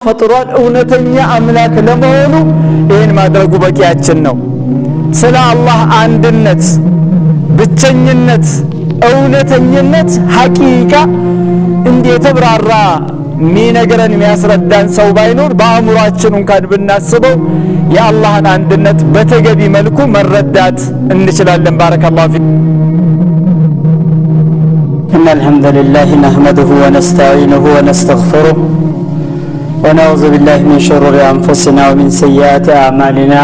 ፈጥሯል እውነተኛ አምላክ ለመሆኑ ይሄን ማድረጉ በቂያችን ነው። ስለ አላህ አንድነት፣ ብቸኝነት፣ እውነተኝነት ሐቂቃ እንዴት ተብራራ ሚነገረን የሚያስረዳን ሰው ባይኖር በአእምሯችን እንኳን ብናስበው የአላህን አንድነት በተገቢ መልኩ መረዳት እንችላለን። ባረከላሁ ፊክ። إن الحمد لله نحمده ونستعينه ونستغفره ونعوذ بالله من شرور أنفسنا ومن سيئات أعمالنا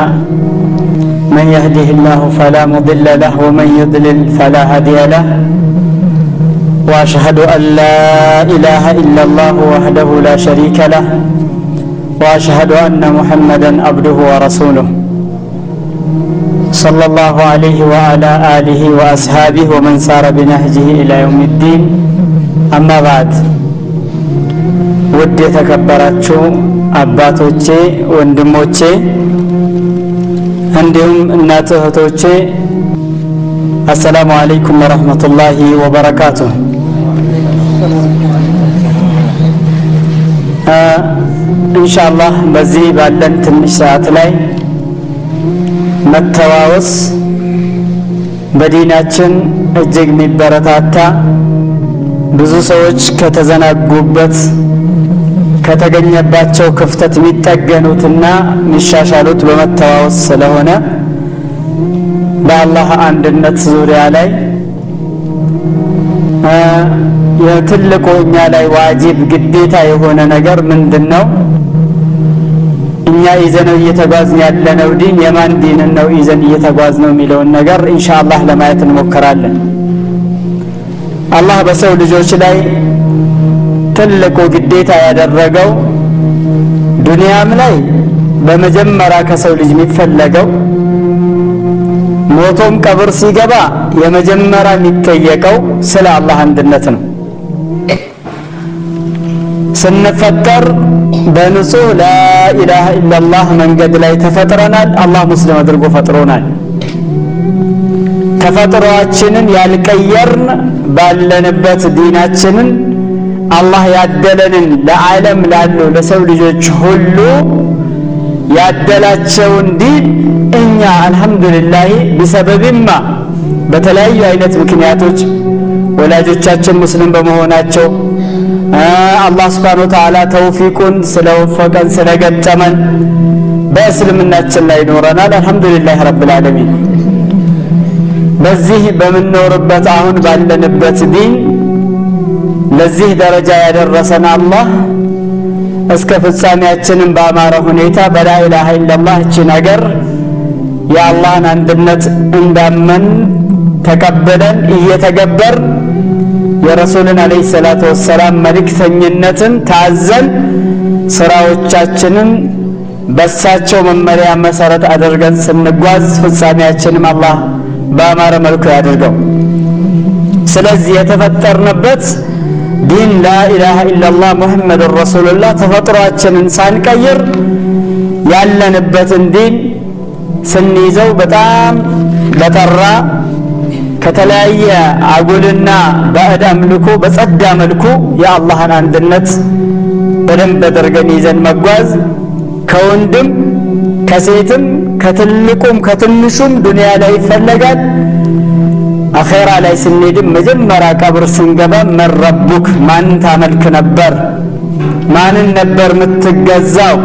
من يهده الله فلا مضل له ومن يضلل فلا هادي له وأشهد أن لا إله إلا الله وحده لا شريك له وأشهد أن محمدا عبده ورسوله صلى الله عليه وعلى آله وأصحابه ومن سار بنهجه إلى يوم الدين أما بعد ውድ የተከበራችሁ አባቶቼ፣ ወንድሞቼ እንዲሁም እናት እህቶቼ አሰላሙ አለይኩም ወራህመቱላሂ ወበረካቱሁ። ኢንሻአላህ በዚህ ባለን ትንሽ ሰዓት ላይ መተዋወስ በዲናችን እጅግ የሚበረታታ ብዙ ሰዎች ከተዘናጉበት ከተገኘባቸው ክፍተት የሚጠገኑትና የሚሻሻሉት በመተዋወስ ስለሆነ በአላህ አንድነት ዙሪያ ላይ የትልቁ እኛ ላይ ዋጅብ ግዴታ የሆነ ነገር ምንድነው? እኛ ይዘነው እየተጓዝን ያለነው ዲን የማን ዲን ነው ይዘን እየተጓዝነው የሚለውን ነገር ኢንሻአላህ ለማየት እንሞክራለን። አላህ በሰው ልጆች ላይ ትልቁ ግዴታ ያደረገው ዱንያም ላይ በመጀመሪያ ከሰው ልጅ የሚፈለገው ሞቶም ቀብር ሲገባ የመጀመሪያ የሚጠየቀው ስለ አላህ አንድነት ነው። ስንፈጠር በንጹህ ላኢላሃ ኢላላህ መንገድ ላይ ተፈጥረናል። አላህ ሙስሊም አድርጎ ፈጥሮናል። ተፈጥሯችንን ያልቀየርን ባለንበት ዲናችንን አላህ ያደለንን ለዓለም ላሉ ለሰው ልጆች ሁሉ ያደላቸውን ዲን እኛ አልহামዱሊላህ በሰበብማ በተለያዩ አይነት ምክንያቶች ወላጆቻችን ሙስሊም በመሆናቸው አላህ Subhanahu Wa Ta'ala ተውፊቁን ስለወፈቀን ስለገጠመን በእስልምናችን ላይ ኖረናል። አልহামዱሊላህ ረብል ዓለሚን። በዚህ በመኖርበት አሁን ባለንበት ዲን ለዚህ ደረጃ ያደረሰን አላህ እስከ ፍጻሜያችንን በአማረ ሁኔታ በላኢላሃ ኢላላህ እቺ ነገር የአላህን አንድነት እንዳመን ተቀበለን እየተገበር የረሱልን አለይሂ ሰላቱ ወሰላም መልእክተኝነትን ታዘን ስራዎቻችንን በሳቸው መመሪያ መሰረት አድርገን ስንጓዝ ፍጻሜያችንን አላህ በአማረ መልኩ ያድርገው። ስለዚህ የተፈጠርንበት ዲን ላኢላሃ ኢላላህ ሙሐመድ ረሱሉላህ ተፈጥሯችንን ሳንቀይር ያለንበትን ዲን ስንይዘው በጣም በጠራ ከተለያየ አጉልና ባዕድ አምልኮ በጸዳ መልኩ የአላህን አንድነት በደንብ አድርገን ይዘን መጓዝ ከወንድም ከሴትም ከትልቁም ከትንሹም ዱንያ ላይ ይፈለጋል። አኼራ ላይ ስንሄድም መጀመሪያ ቀብር ስንገባ መረቡክ ማን ታመልክ ነበር? ማንን ነበር የምትገዛው?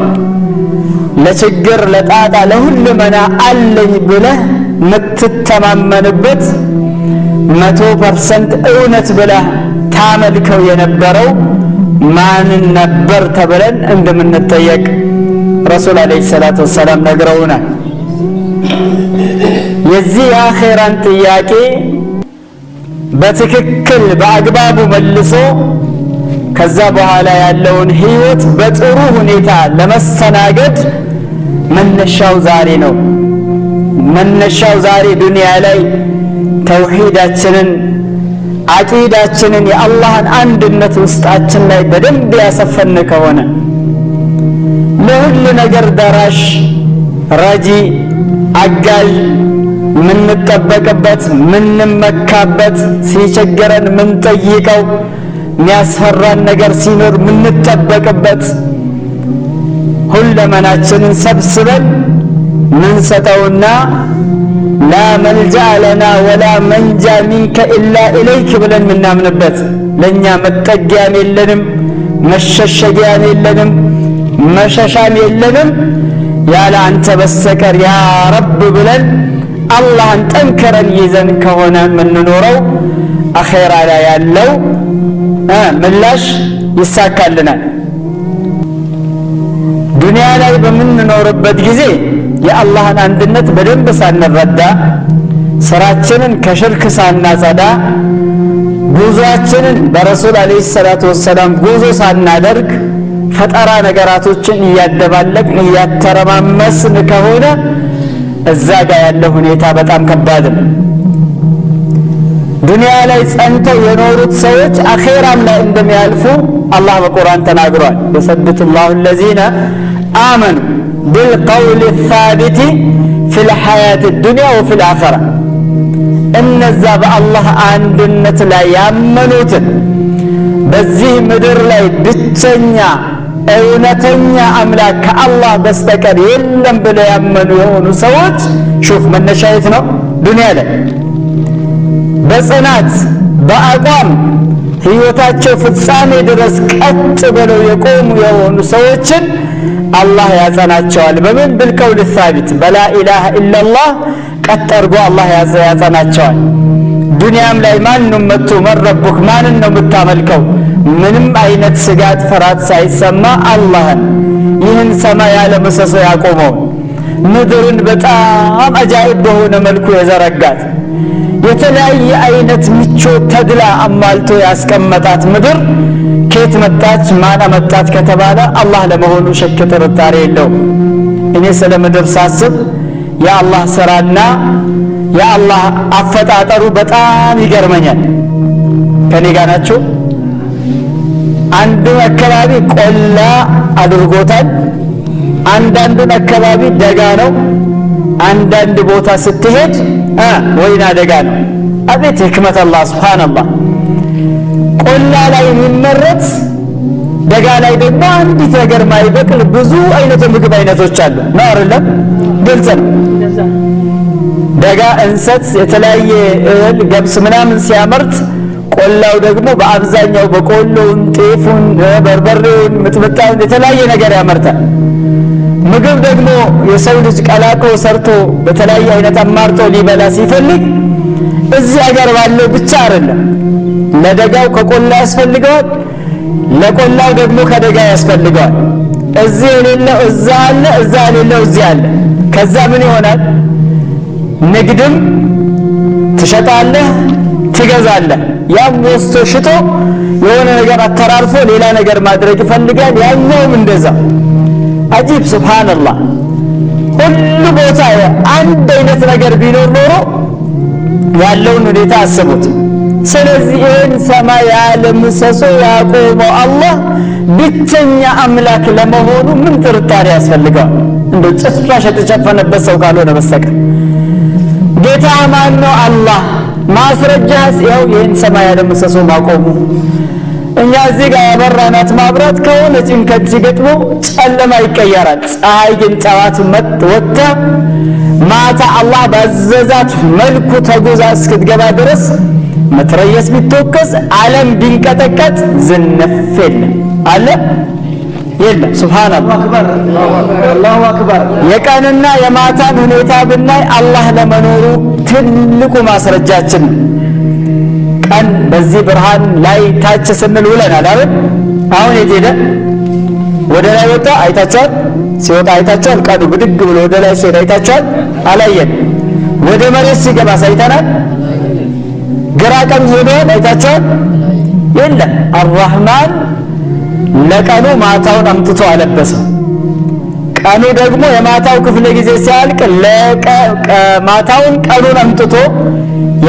ለችግር ለጣጣ ለሁሉመና አለኝ ብለህ የምትተማመንበት 100% እውነት ብለህ ታመልከው የነበረው ማንን ነበር ተብለን እንደምንጠየቅ ረሱል አለይሂ ሰላቱ ወሰላም ነግረውናል። የዚህ የአኼራን ጥያቄ በትክክል በአግባቡ መልሶ ከዛ በኋላ ያለውን ህይወት በጥሩ ሁኔታ ለመሰናገድ መነሻው ዛሬ ነው። መነሻው ዛሬ ዱንያ ላይ ተውሂዳችንን አቂዳችንን የአላህን አንድነት ውስጣችን ላይ በደንብ ያሰፈን ከሆነ ለሁሉ ነገር ደራሽ ረጂ አጋዥ ምንጠበቅበት ምንመካበት ሲቸገረን ምንጠይቀው የሚያስፈራን ነገር ሲኖር ምንጠበቅበት ሁለመናችንን ሰብስበን ምን ሰጠውና ላ መልጃ ለና ወላ መንጃ ሚንከ ኢላ ኢለይክ ብለን ምናምንበት ለኛ መጠጊያም የለንም መሸሸጊያም የለንም መሸሻም የለንም ያለ አንተ በስተቀር ያ ረብ ብለን አላህን ጠንከረን ይዘን ከሆነ ምንኖረው አኺራ ላይ ያለው ምላሽ ይሳካልናል። ዱንያ ላይ በምንኖርበት ጊዜ የአላህን አንድነት በደንብ ሳንረዳ ስራችንን ከሽርክ ሳናጸዳ ጉዞአችንን በረሱል አለይሂ ሰላቱ ወሰላም ጉዞ ሳናደርግ ፈጠራ ነገራቶችን እያደባለቅን እያተረማመስን ከሆነ እዛ ጋር ያለው ሁኔታ በጣም ከባድ ነው። ዱንያ ላይ ጸንተው የኖሩት ሰዎች አኺራም ላይ እንደሚያልፉ አላህ በቁርአን ተናግሯል። የሰብቱ ላሁ الذين آمنوا بالقول الثابت في الحياة الدنيا وفي الآخرة እነዛ በአላህ አንድነት ላይ ያመኑትን በዚህ ምድር ላይ ብቸኛ እውነተኛ አምላክ ከአላህ በስተቀር የለም ብለው ያመኑ የሆኑ ሰዎች ሹፍ መነሻየት ነው ዱንያ ላይ በጽናት በአቋም ህይወታቸው ፍጻሜ ድረስ ቀጥ ብለው የቆሙ የሆኑ ሰዎችን አላህ ያጸናቸዋል። በምን بالقول الثابت بلا اله الا الله ቀጥ አድርጎ አላህ ያጸናቸዋል። ዱንያም ላይ ማንንም መጥቶ መረቡክ ማንን ነው የምታመልከው ምንም አይነት ስጋት ፍርሃት ሳይሰማ አላህን ይህን ሰማይ ያለ ምሰሶ ያቆመው ምድርን በጣም አጃኢብ በሆነ መልኩ የዘረጋት የተለያየ አይነት ምቾት ተድላ አማልቶ ያስቀመጣት ምድር ከየት መጣች ማን አመጣት ከተባለ አላህ ለመሆኑ ሸክ ጥርጣሬ የለውም። እኔ ስለ ምድር ሳስብ የአላህ ስራና የአላህ አፈጣጠሩ በጣም ይገርመኛል። ከኔ ጋር ናችሁ? አንዱ አካባቢ ቆላ አድርጎታል፣ አንዳንዱን አካባቢ ደጋ ነው፣ አንዳንድ ቦታ ስትሄድ ወይና ደጋ ነው። አቤት ህክመት አላህ ሱብሃንአላህ። ቆላ ላይ የሚመረት ደጋ ላይ ደግሞ አንዲት ነገር ማይበቅል ብዙ አይነት ምግብ አይነቶች አሉ ነው አይደለም? ግልጽ ነው። ደጋ እንሰት የተለያየ እህል ገብስ ምናምን ሲያመርት ቆላው ደግሞ በአብዛኛው በቆሎውን ጤፉን በርበሬውን ምጥምጣውን የተለያየ ነገር ያመርታል። ምግብ ደግሞ የሰው ልጅ ቀላቅሎ ሰርቶ በተለያየ አይነት አማርጦ ሊበላ ሲፈልግ እዚህ ሀገር ባለው ብቻ አይደለም ለደጋው ከቆላ ያስፈልገዋል፣ ለቆላው ደግሞ ከደጋ ያስፈልገዋል። እዚህ የሌለው እዛ አለ፣ እዛ የሌለው እዚህ አለ። ከዛ ምን ይሆናል? ንግድም ትሸጣለህ ትገዛለህ። ያም ወስቶ ሽጦ የሆነ ነገር አተራርፎ ሌላ ነገር ማድረግ ይፈልጋል። ያኛውም እንደዛ። አጂብ ሱብሃንአላህ። ሁሉ ቦታ አንድ አይነት ነገር ቢኖር ኖሮ ያለውን ሁኔታ አስቡት። ስለዚህ ይህን ሰማይ ያለ ምሰሶ ያቆመው አላህ ብቸኛ አምላክ ለመሆኑ ምን ጥርጣሬ ያስፈልገዋል? እንደው ጭፍራሽ የተጨፈነበት ሰው ካልሆነ በስተቀር ጌታ ማን ነው? አላህ። ማስረጃስ ያው ይህን ሰማይ ያለ ምሰሶ ማቆሙ። እኛ እዚህ ጋር ያበራናት ማብራት ከሆነ ጭንቀት ሲገጥመው ጨለማ ይቀየራል። ፀሐይ ግን ጠዋት ወጥታ ማታ አላህ ባዘዛት መልኩ ተጉዛ እስክትገባ ድረስ መትረየስ ቢተወከስ ዓለም ቢንቀጠቀጥ ዝነፍ የለም አለ የለም። ሱብሃንአላህ አላሁ አክበር። የቀንና የማታን ሁኔታ ብናይ አላህ ለመኖሩ ትልቁ ማስረጃችን ነው። ቀን በዚህ ብርሃን ላይ ታች ስንል ውለናል አይደል? አሁን የት ሄደ? ወደ ላይ ወጣ። አይታችኋል? ሲወጣ አይታችኋል? ቀኑ ብድግ ብሎ ወደ ላይ ሲሄድ አይታችኋል? አላየን። ወደ መሬት ሲገባ ሳይተናል? ግራ ቀኝ ሄዶ አይታችኋል? የለም። አርራህማን ለቀኑ ማታውን አምጥቶ አለበሰው። ቀኑ ደግሞ የማታው ክፍለ ጊዜ ሲያልቅ ማታውን ቀኑን አምጥቶ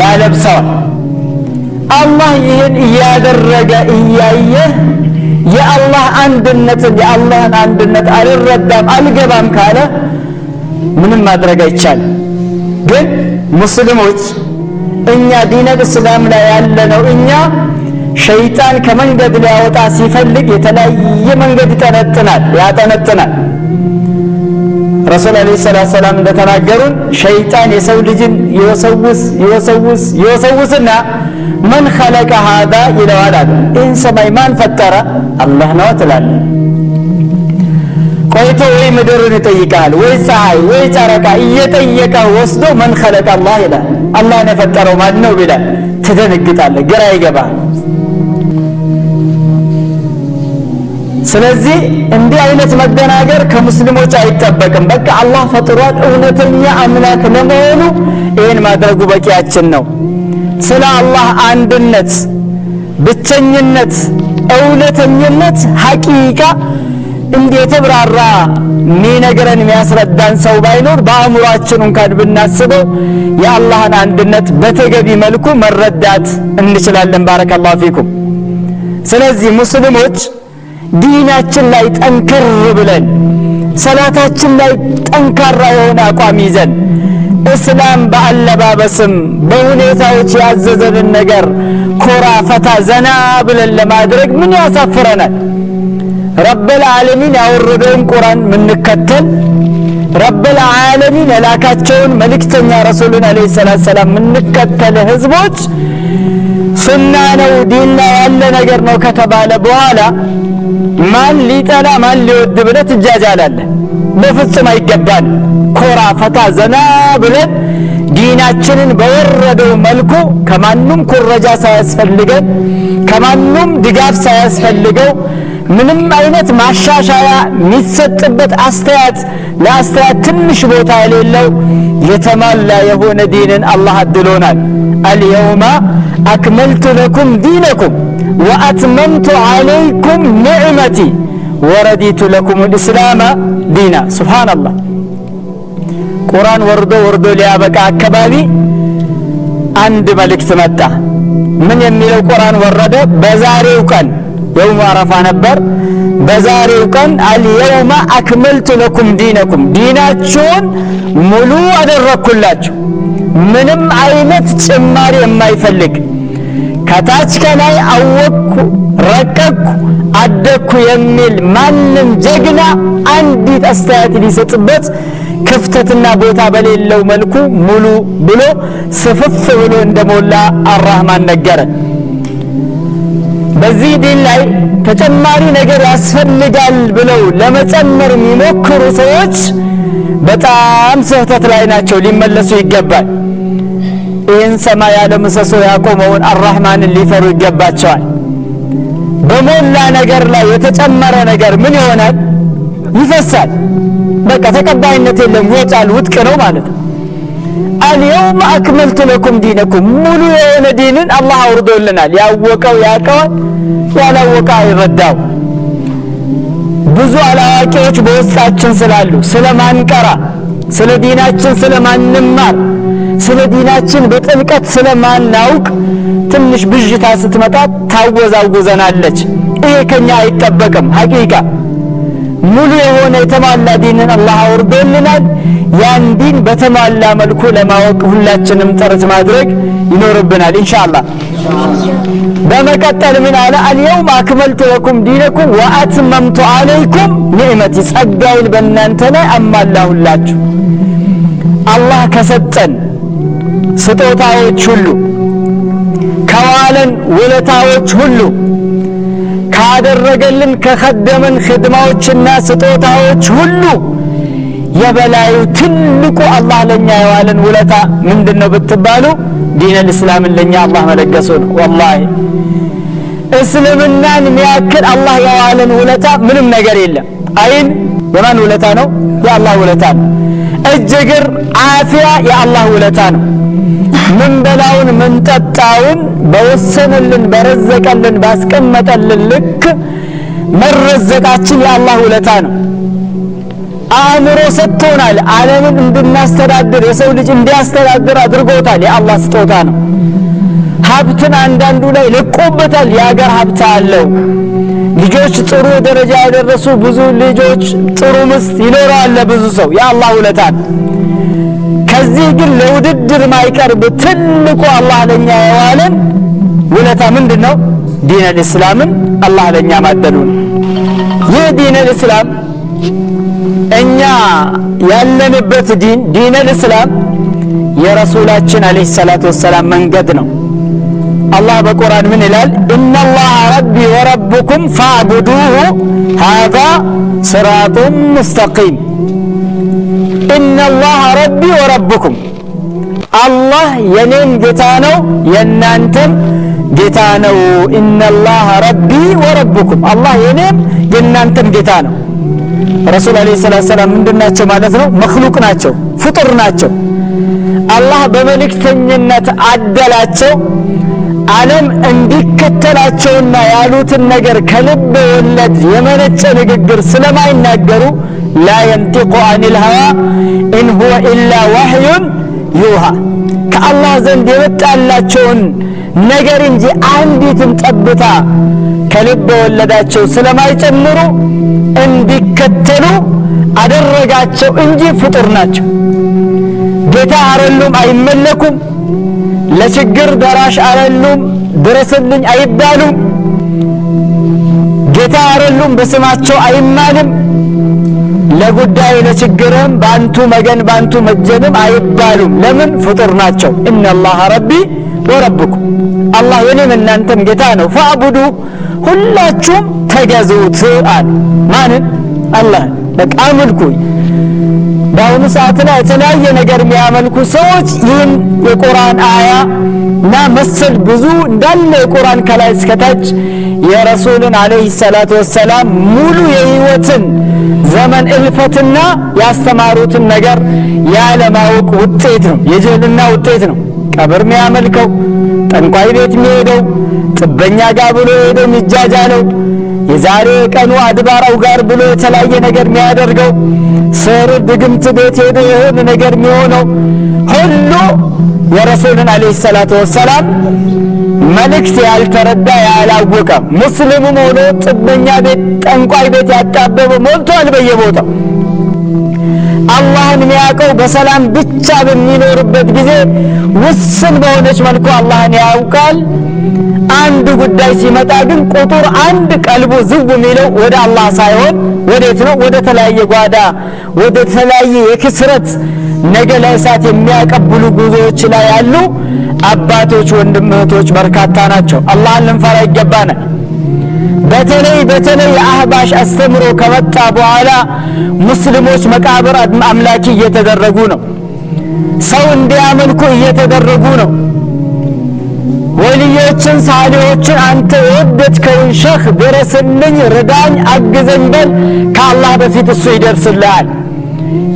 ያለብሰዋል። አላህ ይህን እያደረገ እያየ የአላህ አንድነትን የአላህን አንድነት አልረዳም አልገባም ካለ ምንም ማድረግ አይቻልም። ግን ሙስሊሞች እኛ ዲነል እስላም ላይ ያለነው እኛ ሸይጣን ከመንገድ ሊያወጣ ሲፈልግ የተለያየ መንገድ ያጠነጥናል። ረሱል አለይሂ ሰላም እንደተናገሩን ሸይጣን የሰው ልጅን ይወሰውስና መን ኸለቀ ሃዛ ይለዋል አሉ። ይህን ሰማይ ማን ፈጠረ? አላህ ነው ትላለህ። ቆይቶ ወይ ምድርን ይጠይቃል ወይ ፀሐይ ወይ ጨረቃ እየጠየቀ ወስዶ መን ኸለቀ አላህ ይላል። አላህን የፈጠረው ማን ነው ቢላል ትደነግጣለህ፣ ግራ ይገባል። ስለዚህ እንዲህ አይነት መደናገር ከሙስሊሞች አይጠበቅም። በቃ አላህ ፈጥሯል። እውነተኛ አምላክ ለመሆኑ ይህን ማድረጉ በቂያችን ነው። ስለ አላህ አንድነት፣ ብቸኝነት፣ እውነተኝነት ሐቂቃ እንዲህ የተብራራ የሚነግረን የሚያስረዳን ሰው ባይኖር በአእምሯችን እንኳን ብናስበው የአላህን አንድነት በተገቢ መልኩ መረዳት እንችላለን። ባረከላሁ ፊኩም። ስለዚህ ሙስሊሞች ዲናችን ላይ ጠንከር ብለን ሰላታችን ላይ ጠንካራ የሆነ አቋም ይዘን እስላም በአለባበስም በሁኔታዎች ያዘዘንን ነገር ኮራ ፈታ ዘና ብለን ለማድረግ ምን ያሳፍረናል? ረበል ዓለሚን ያወረደውን ቁርአን ምንከተል፣ ረበል ዓለሚን የላካቸውን መልእክተኛ ረሱሉን አለይሂ ሰላም ምንከተል ህዝቦች ሱና ነው ዲን ላይ ያለ ነገር ነው ከተባለ በኋላ ማን ሊጠላ ማን ሊወድ ብለህ ትጃጃላለህ? በፍጹም አይገባን። ኮራ ፈታ ዘና ብለን ዲናችንን በወረደው መልኩ ከማንም ኩረጃ ሳያስፈልገን ከማንም ድጋፍ ሳያስፈልገው ምንም አይነት ማሻሻያ የሚሰጥበት ለአስተያየት ትንሽ ቦታ የሌለው የተሟላ የሆነ ዲንን አላህ አድሎናል። አልየውመ አክመልቱ ለኩም ዲነኩም ወአትመምቱ ዓለይኩም ኒዕመቲ ወረዲቱ ለኩም ልእስላመ ዲና። ሱብሓነላህ። ቁርአን ወርዶ ሊያበቃ አካባቢ አንድ መልእክት መጣ። ምን የሚለው ቁርአን ወረደ? በዛሬው ቀን የውም አረፋ ነበር። በዛሬው ቀን አልየውመ አክመልቱ ለኩም ዲነኩም፣ ዲናችሁን ሙሉ አደረኩላችሁ፣ ምንም አይነት ጭማሪ የማይፈልግ ከታች ከላይ አወቅኩ ረቀቅኩ አደግኩ የሚል ማንም ጀግና አንዲት አስተያየት ሊሰጥበት ክፍተትና ቦታ በሌለው መልኩ ሙሉ ብሎ ስፍፍ ብሎ እንደሞላ አራህማን ነገረን። በዚህ ዲን ላይ ተጨማሪ ነገር ያስፈልጋል ብለው ለመጨመር የሚሞክሩ ሰዎች በጣም ስህተት ላይ ናቸው፣ ሊመለሱ ይገባል። ይህን ሰማይ ያለ ምሰሶ ያቆመውን አራህማንን ሊፈሩ ይገባቸዋል። በሞላ ነገር ላይ የተጨመረ ነገር ምን ይሆናል? ይፈሳል። በቃ ተቀባይነት የለም፣ ይወጣል፣ ውድቅ ነው ማለት ነው። አልየውም አክመልቱ ለኩም ዲነኩም፣ ሙሉ የሆነ ዲንን አላህ አውርዶልናል። ያወቀው ያቀዋል፣ ያላወቀ አይረዳው። ብዙ አላዋቂዎች በውስጣችን ስላሉ ስለማንቀራ፣ ስለ ዲናችን ስለማንማር፣ ስለ ዲናችን በጥልቀት ስለማናውቅ ትንሽ ብዥታ ስትመጣ ታወዛውዘናለች። ይሄ ከኛ አይጠበቅም። ሐቂቃ ሙሉ የሆነ የተሟላ ዲንን አላህ አውርዶልናል። ያን ዲን በተሟላ መልኩ ለማወቅ ሁላችንም ጥረት ማድረግ ይኖርብናል ኢንሻአላህ። በመቀጠል ምን አለ? አልየውም አክመልቱ ለኩም ዲነኩም ወአትመምቱ ዓለይኩም ኒዕመቲ፣ ጸጋዬን በእናንተ ላይ አሟላሁላችሁ። አላህ ከሰጠን ስጦታዎች ሁሉ ከዋለን ውለታዎች ሁሉ ካደረገልን ከኸደመን ኽድማዎችና ስጦታዎች ሁሉ የበላዩ ትልቁ አላህ ለኛ የዋለን ውለታ ምንድነው ብትባሉ ዲነል እስላምን ለኛ አላህ መለገሱ ነው። ወላሂ እስልምናን የሚያክል አላህ የዋለን ውለታ ምንም ነገር የለም። አይን የማን ውለታ ነው? የአላህ ውለታ ነው። እጅ እግር ዓፊያ የአላህ ውለታ ነው። ምን በላውን ምን ጠጣውን በወሰነልን በረዘቀልን ባስቀመጠልን ልክ መረዘቃችን የአላህ ውለታ ነው። አእምሮ ሰጥቶናል። ዓለምን እንድናስተዳድር የሰው ልጅ እንዲያስተዳድር አድርጎታል። የአላህ ስጦታ ነው። ሀብትን አንዳንዱ ላይ ለቆበታል። የሀገር ሀብት አለው። ልጆች ጥሩ ደረጃ ያደረሱ ብዙ ልጆች፣ ጥሩ ምስት ይኖረዋል ብዙ ሰው። የአላህ ውለታ ነው። ከዚህ ግን ለውድድር ማይቀርብ ትልቁ አላህ ለኛ የዋለን ውለታ ምንድነው? ዲነል እስላምን አላህ ለኛ ማደሉን። ይህ ዲነል እስላም እኛ ያለንበት ዲን الإسلام የረሱላችን አለይሂ ሰላቱ ወሰላም መንገድ ነው። አላህ በቁርአን ምን ይላል? ኢነላህ ረቢ ወረብኩም ፈዕቡዱሁ ሃዛ ሲራጡን ሙስተቂም። ኢነላህ ረቢ ወረብኩም፣ አላህ የኔም ጌታ ነው የናንተም ጌታ ነው። ኢነላህ ረቢ ወረብኩም፣ አላህ የኔም የናንተም ጌታ ነው። ረሱል አለይሂ ሰላቱ ወሰላም ምንድናቸው ማለት ነው? መክሉቅ ናቸው፣ ፍጡር ናቸው። አላህ በመልእክተኝነት አደላቸው። ዓለም እንዲከተላቸውና ያሉትን ነገር ከልብ ወለድ የመነጨ ንግግር ስለማይናገሩ ላ ينطق عن الهوى إن هو إلا وحي يوحى ከአላህ ዘንድ የመጣላቸውን ነገር እንጂ አንዲትም ጠብታ ከልብ ወለዳቸው ስለማይጨምሩ እንዲከተሉ አደረጋቸው እንጂ ፍጡር ናቸው። ጌታ አይደሉም፣ አይመለኩም። ለችግር ደራሽ አይደሉም፣ ድረስልኝ አይባሉም። ጌታ አይደሉም፣ በስማቸው አይማልም። ለጉዳይ ለችግርም ባንቱ መገን ባንቱ መጀንም አይባሉም። ለምን? ፍጡር ናቸው። ኢነላህ ረቢ ወረብኩም፣ አላህ የኔም እናንተም ጌታ ነው። ፈዕቡዱ፣ ሁላችሁም ተገዙት አለ። ማንን? አላህ። በቃ አምልኩ። በአሁኑ ሰዓት ላይ የተለያየ ነገር የሚያመልኩ ሰዎች ይህን የቁርአን አያ እና መሰል ብዙ እንዳለ የቁርአን ከላይ እስከታች የረሱልን አለይሂ ሰላቱ ወሰላም ሙሉ የህይወትን ዘመን እልፈትና ያስተማሩትን ነገር ያለማወቅ ውጤት ነው፣ የጅህልና ውጤት ነው። ቀብር የሚያመልከው፣ ጠንቋይ ቤት የሚሄደው፣ ጥበኛ ጋር ብሎ ሄደው የሚጃጃለው፣ የዛሬ ቀኑ አድባራው ጋር ብሎ የተለያየ ነገር የሚያደርገው፣ ስር ድግምት ቤት ሄዶ የሆነ ነገር የሚሆነው ሁሉ የረሱልን አለይሂ ሰላቱ ወሰላም መልእክት ያልተረዳ ያላወቀ ሙስሊሙም ሆኖ ጥበኛ ቤት ጠንቋይ ቤት ያጣበበ ሞልቷል በየቦታው። አላህን የሚያውቀው በሰላም ብቻ በሚኖርበት ጊዜ ውስን በሆነች መልኩ አላህን ያውቃል። አንድ ጉዳይ ሲመጣ ግን ቁጥር አንድ ቀልቡ ዝው የሚለው ወደ አላህ ሳይሆን ወዴት ነው? ወደ ተለያየ ጓዳ፣ ወደ ተለያየ የክስረት ነገ ለእሳት የሚያቀብሉ ጉዞዎች ላይ ያሉ አባቶች፣ ወንድም እህቶች በርካታ ናቸው። አላህን ልንፈራ ይገባናል። በተለይ የአህባሽ አስተምሮ ከመጣ በኋላ ሙስሊሞች መቃብር አምላኪ እየተደረጉ ነው። ሰው እንዲያመልኩ እየተደረጉ ነው። ወልዮችን ሳሊዎችን አንተ የወደድከውን ሸህ ድረስልኝ፣ ርዳኝ፣ አግዘኝ በል፣ ከአላህ በፊት እሱ ይደርስልሃል።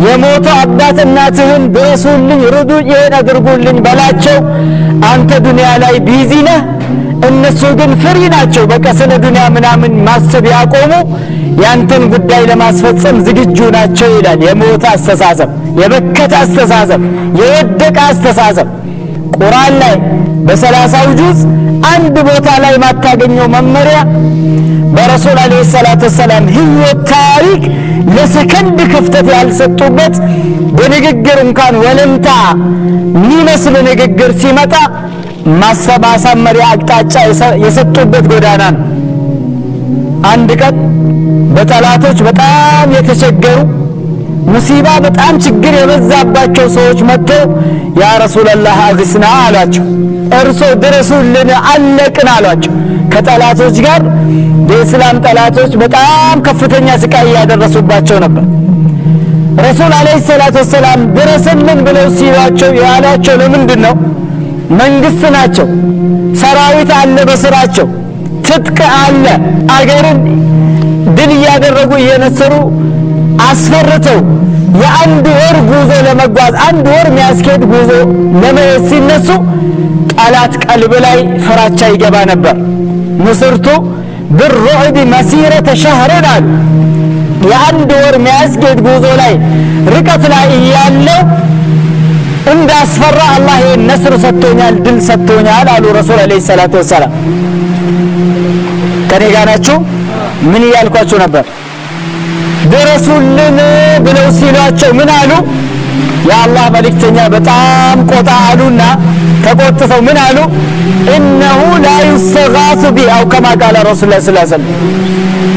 የሞቱ አባት እናትህን ድረሱልኝ፣ ርዱ፣ ይሄን አድርጉልኝ በላቸው። አንተ ዱንያ ላይ ቢዚ ነህ፣ እነሱ ግን ፍሪ ናቸው። በቃ ስለ ዱንያ ምናምን ማሰብ ያቆሙ ያንተን ጉዳይ ለማስፈጸም ዝግጁ ናቸው ይላል። የሞተ አስተሳሰብ፣ የበከተ አስተሳሰብ፣ የወደቀ አስተሳሰብ ቁርአን ላይ በ30 ጁዝ አንድ ቦታ ላይ ማታገኘው መመሪያ በረሱል አለይሂ ሰላቱ ወሰላም ህይወት ታሪክ ለሰከንድ ክፍተት ያልሰጡበት በንግግር እንኳን ወለምታ የሚመስል ንግግር ሲመጣ ማሰባሰመሪያ አቅጣጫ የሰጡበት ጎዳና ነው። አንድ ቀን በጠላቶች በጣም የተቸገሩ ሙሲባ በጣም ችግር የበዛባቸው ሰዎች መጥተው ያ ረሱላህ አግስና አሏቸው። እርሶ ድረሱልን አለቅን አሏቸው። ከጠላቶች ጋር የእስላም ጠላቶች በጣም ከፍተኛ ስቃይ ያደረሱባቸው ነበር። ረሱል አለይሂ ሰላቱ ወሰላም ድረስልን ብለው ሲሏቸው ያላቸው ለምንድን ነው? መንግስት ናቸው፣ ሰራዊት አለ በስራቸው፣ ትጥቅ አለ፣ አገርን ድል እያደረጉ እየነሰሩ አስፈርተው የአንድ ወር ጉዞ ለመጓዝ አንድ ወር የሚያስኬድ ጉዞ ለመሄድ ሲነሱ ጠላት ቀልብ ላይ ፍራቻ ይገባ ነበር። ንስርቱ بالرعب مسيرة شهر አሉ። የአንድ ወር የሚያስኬድ ጉዞ ላይ ርቀት ላይ እያለው እንዳስፈራ አላህ ነስር ሰጥቶኛል፣ ድል ሰጥቶኛል አሉ ረሱል አለይሂ ሰላቱ ወሰላም። ከኔ ጋር ናችሁ? ምን እያልኳችሁ ነበር? ድረሱልን ብለው ሲሏቸው ምን አሉ? የአላህ መልእክተኛ በጣም ቆጣ አሉና ተቆጥተው ምን አሉ? إنه لا يستغاث بي أو كما قال رسول الله صلى الله عليه وسلم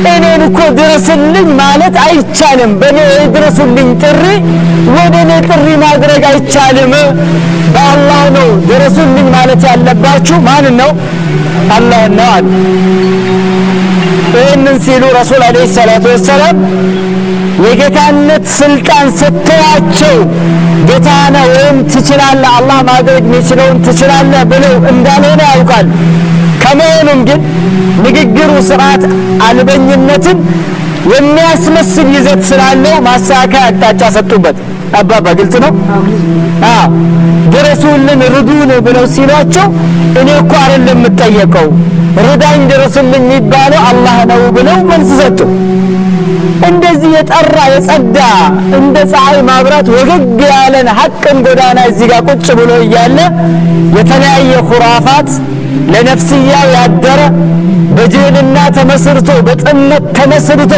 እኔን እኮ ድረስልኝ ማለት አይቻልም፣ በእኔ ድረሱልኝ ጥሪ ወደ እኔ ጥሪ ማድረግ አይቻልም፣ በአላህ ነው ድረሱልኝ ማለት ያለባችሁ። ማንን ነው? አላህ ነው አሉ። ይህንን ሲሉ ረሱል አለይሂ ሰላቱ ወሰላም የጌታነት ስልጣን ሰጥተዋቸው ጌታና ወይም ትችላለህ አላህ ማድረግ የሚችለውን ትችላለህ ብለው እንዳልሆነ ያውቃል። ከመሆኑም ግን ንግግሩ ስርዓት አልበኝነትን የሚያስመስል ይዘት ስላለው ማሳካያ አቅጣጫ ሰጡበት። አባባ ግልጽ ነው። ድረሱልን ርዱን ብለው ሲሏቸው እኔ እኮ አይደለም የምጠየቀው ርዳኝ ድረሱልኝ የሚባለው አላህ ነው ብለው መልስ ሰጡ። እንደዚህ የጠራ የጸዳ እንደ ፀሐይ ማብራት ወገግ ያለን ሐቅን ጎዳና እዚህ ጋር ቁጭ ብሎ እያለ የተለያየ ኹራፋት ለነፍስያው ያደረ በጅህልና ተመስርቶ በጥመት ተመስርቶ